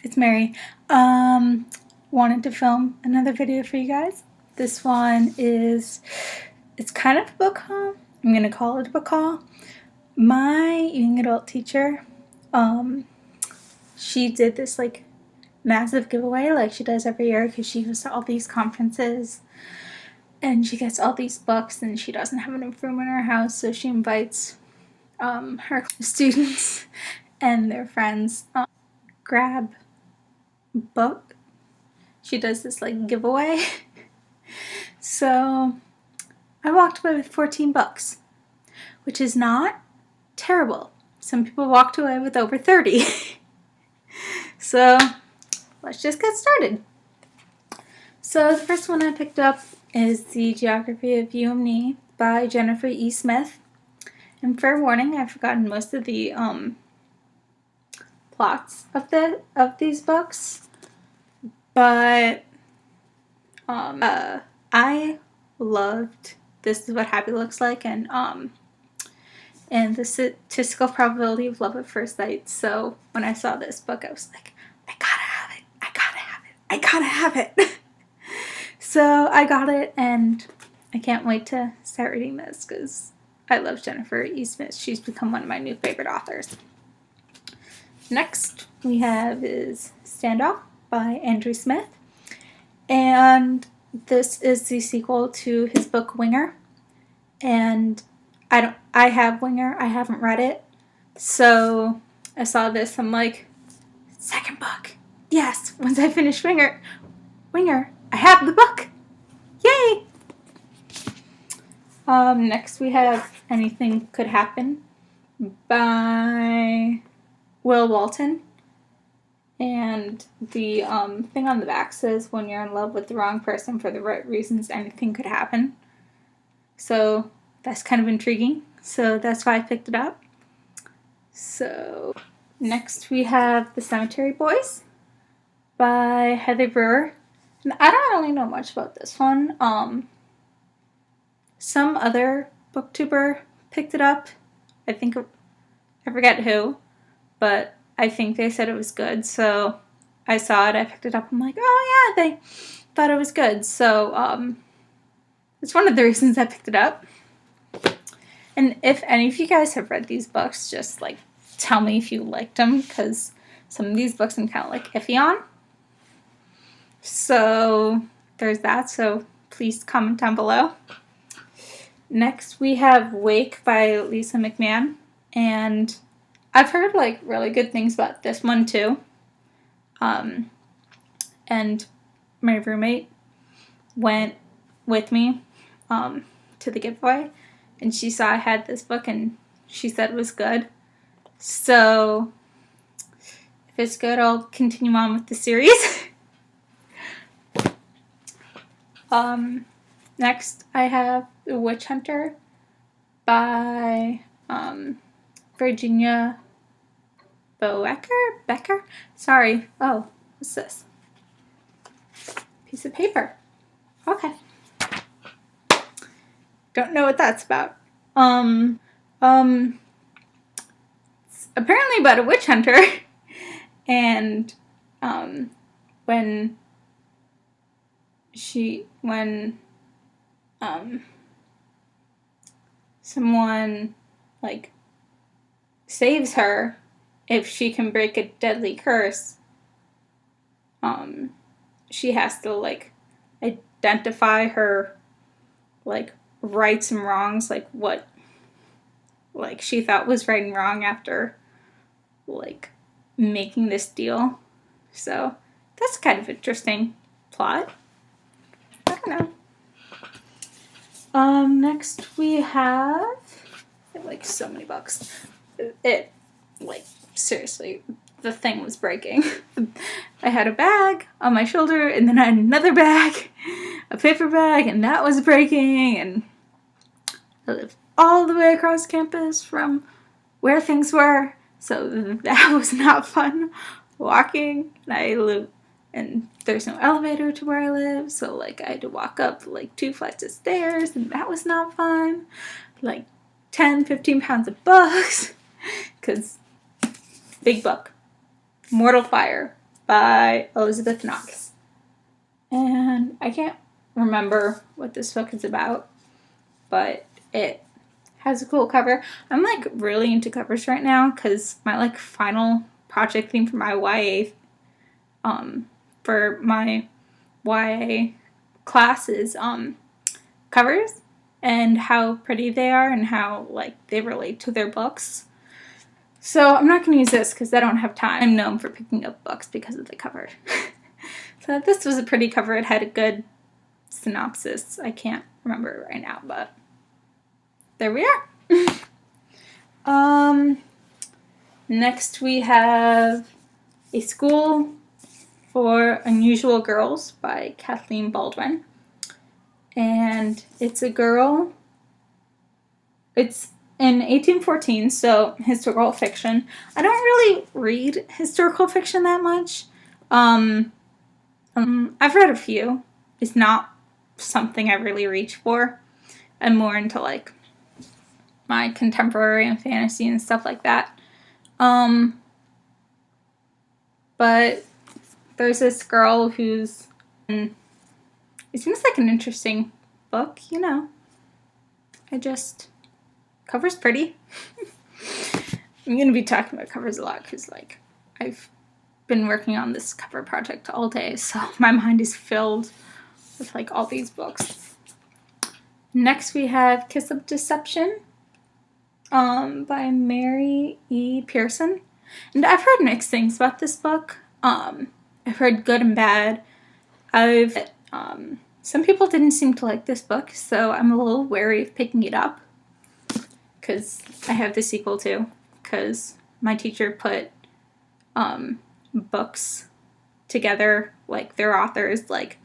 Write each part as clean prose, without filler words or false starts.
It's Mary. Wanted to film another video for you guys. This one is, it's kind of a book haul. I'm going to call it a book haul. My young adult teacher, she did this like massive giveaway like she does every year because she goes to all these conferences and she gets all these books and she doesn't have enough room in her house, so she invites her students and their friends grab book. She does this like giveaway. So I walked away with 14 books, which is not terrible. Some people walked away with over 30. So let's just get started. So the first one I picked up is The Geography of You and Me by Jennifer E. Smith. And fair warning, I've forgotten most of the plots of these books, but I loved This Is What Happy Looks Like and The Statistical Probability of Love at First Sight. So when I saw this book, I was like, I gotta have it, I gotta have it, I gotta have it. So I got it, and I can't wait to start reading this because I love Jennifer E. Smith. She's become one of my new favorite authors. Next we have is Standoff by Andrew Smith, and this is the sequel to his book Winger. And I have Winger, I haven't read it, so I saw this, I'm like, second book, yes. Once I finish Winger, I have the book, yay. Next we have Anything Could Happen by Will Walton. And the thing on the back says, when you're in love with the wrong person for the right reasons, anything could happen. So that's kind of intriguing. So that's why I picked it up. So next we have The Cemetery Boys by Heather Brewer. And I don't really know much about this one. Some other booktuber picked it up. I forget who, but I think they said it was good, so I saw it, I picked it up, I'm like, oh yeah, they thought it was good, so it's one of the reasons I picked it up. And if any of you guys have read these books, just like tell me if you liked them, because some of these books I'm kind of like iffy on. So there's that, so please comment down below. Next we have Wake by Lisa McMann, and I've heard like really good things about this one too. And my roommate went with me to the giveaway, and she saw I had this book and she said it was good. So if it's good, I'll continue on with the series. Next I have The Witch Hunter by Virginia Becker? Sorry. Oh, what's this? Piece of paper. Okay. Don't know what that's about. It's apparently about a witch hunter. And when someone like saves her, if she can break a deadly curse, she has to like identify her like rights and wrongs, like what like she thought was right and wrong after like making this deal. So that's kind of interesting plot. I don't know. Next we have, I have like so many books. It like seriously, the thing was breaking. I had a bag on my shoulder, and then I had another bag, a paper bag, and that was breaking, and I lived all the way across campus from where things were, so that was not fun walking, and there's no elevator to where I live, so like I had to walk up like 2 flights of stairs, and that was not fun. Like 10-15 pounds of books, because big book. Mortal Fire by Elizabeth Knox. And I can't remember what this book is about, but it has a cool cover. I'm like really into covers right now because my like final project theme for my YA class is covers and how pretty they are and how like they relate to their books. So I'm not going to use this because I don't have time. I'm known for picking up books because of the cover. So this was a pretty cover. It had a good synopsis. I can't remember right now, but there we are. Next we have A School for Unusual Girls by Kathleen Baldwin. And it's a girl. It's in 1814, so historical fiction. I don't really read historical fiction that much. I've read a few. It's not something I really reach for. I'm more into like my contemporary and fantasy and stuff like that. But there's this girl who's, it seems like an interesting book, you know. Cover's pretty. I'm going to be talking about covers a lot because like I've been working on this cover project all day, so my mind is filled with like all these books. Next we have Kiss of Deception by Mary E. Pearson. And I've heard mixed things about this book. I've heard good and bad. Some people didn't seem to like this book, so I'm a little wary of picking it up because I have the sequel too, because my teacher put books together, like their authors, like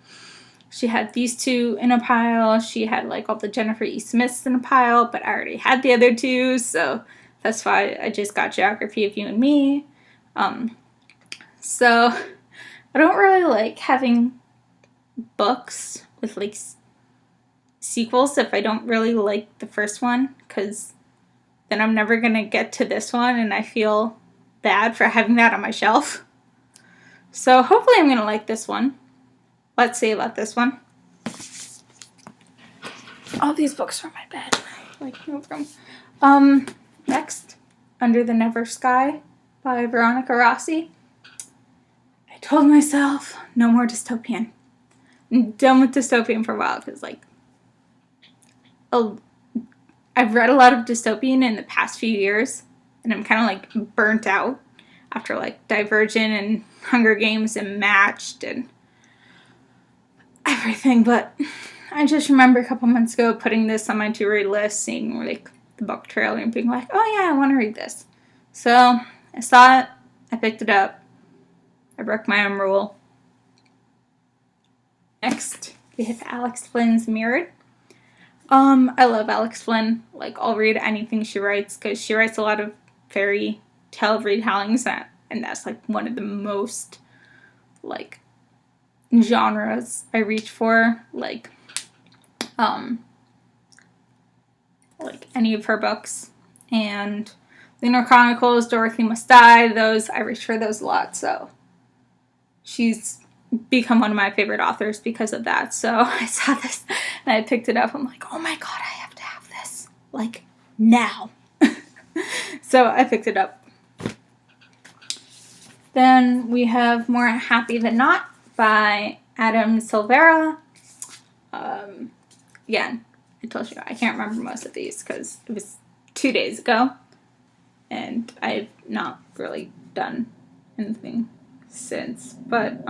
she had these two in a pile, she had like all the Jennifer E. Smiths in a pile, but I already had the other two, so that's why I just got Geography of You and Me. So I don't really like having books with like sequels if I don't really like the first one, because then I'm never gonna get to this one and I feel bad for having that on my shelf. So hopefully I'm gonna like this one. Let's see about this one. All these books are on my bed. Like no room. Next, Under the Never Sky by Veronica Rossi. I told myself no more dystopian. I'm done with dystopian for a while because like I've read a lot of dystopian in the past few years and I'm kind of like burnt out after like Divergent and Hunger Games and Matched and everything, but I just remember a couple months ago putting this on my to-read list, seeing like the book trailer and being like, oh yeah, I want to read this. So I saw it, I picked it up, I broke my own rule. Next, we have Alex Flynn's Mirrored. I love Alex Flynn. Like, I'll read anything she writes because she writes a lot of fairy tale retellings, and that's like one of the most like genres I reach for. Like any of her books. And Lunar Chronicles, Dorothy Must Die, those I reach for those a lot. So she's become one of my favorite authors because of that. So I saw this and I picked it up. I'm like, oh my god, I have to have this. Like, now. So I picked it up. Then we have More Happy Than Not by Adam Silvera. Again, I told you I can't remember most of these because it was 2 days ago. And I've not really done anything since. But,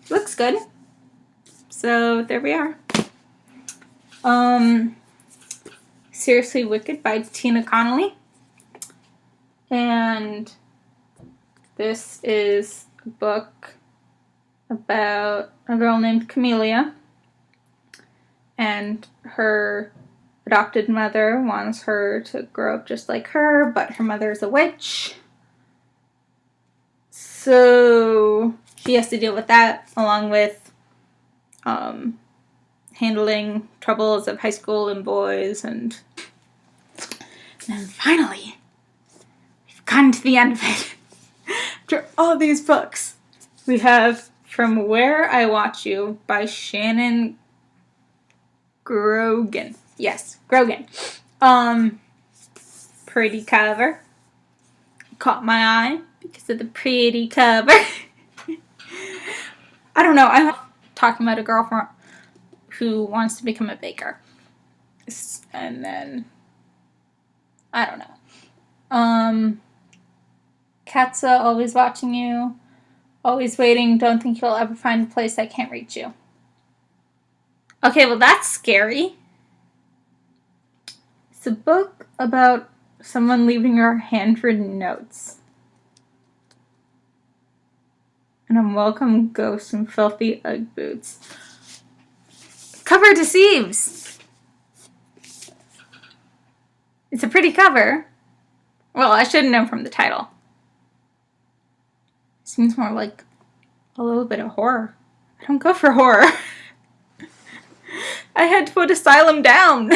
looks good. So there we are. Seriously Wicked by Tina Connolly. And this is a book about a girl named Camellia. And her adopted mother wants her to grow up just like her, but her mother's a witch. So she has to deal with that, along with handling troubles of high school and boys. And then finally, we've gotten to the end of it. I'm after all these books. We have From Where I Watch You by Shannon Grogan. Yes, Grogan. Pretty cover. Caught my eye because of the pretty cover. I don't know. I'm talking about a girl who wants to become a baker. And then, I don't know. Katza, always watching you. Always waiting. Don't think you'll ever find a place I can't reach you. Okay, well that's scary. It's a book about someone leaving her handwritten notes. And a welcome ghost in filthy Ugg boots. Cover deceives. It's a pretty cover. Well, I should have known from the title. Seems more like a little bit of horror. I don't go for horror. I had to put Asylum down.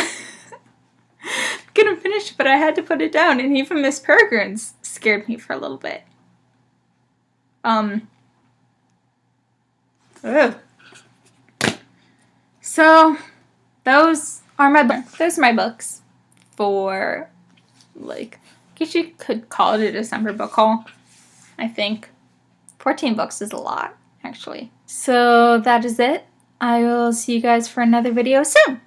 Gonna finish, but I had to put it down, and even Miss Peregrine's scared me for a little bit. Ugh. So those are my books for, like, I guess you could call it a December book haul. I think 14 books is a lot, actually. So that is it. I will see you guys for another video soon.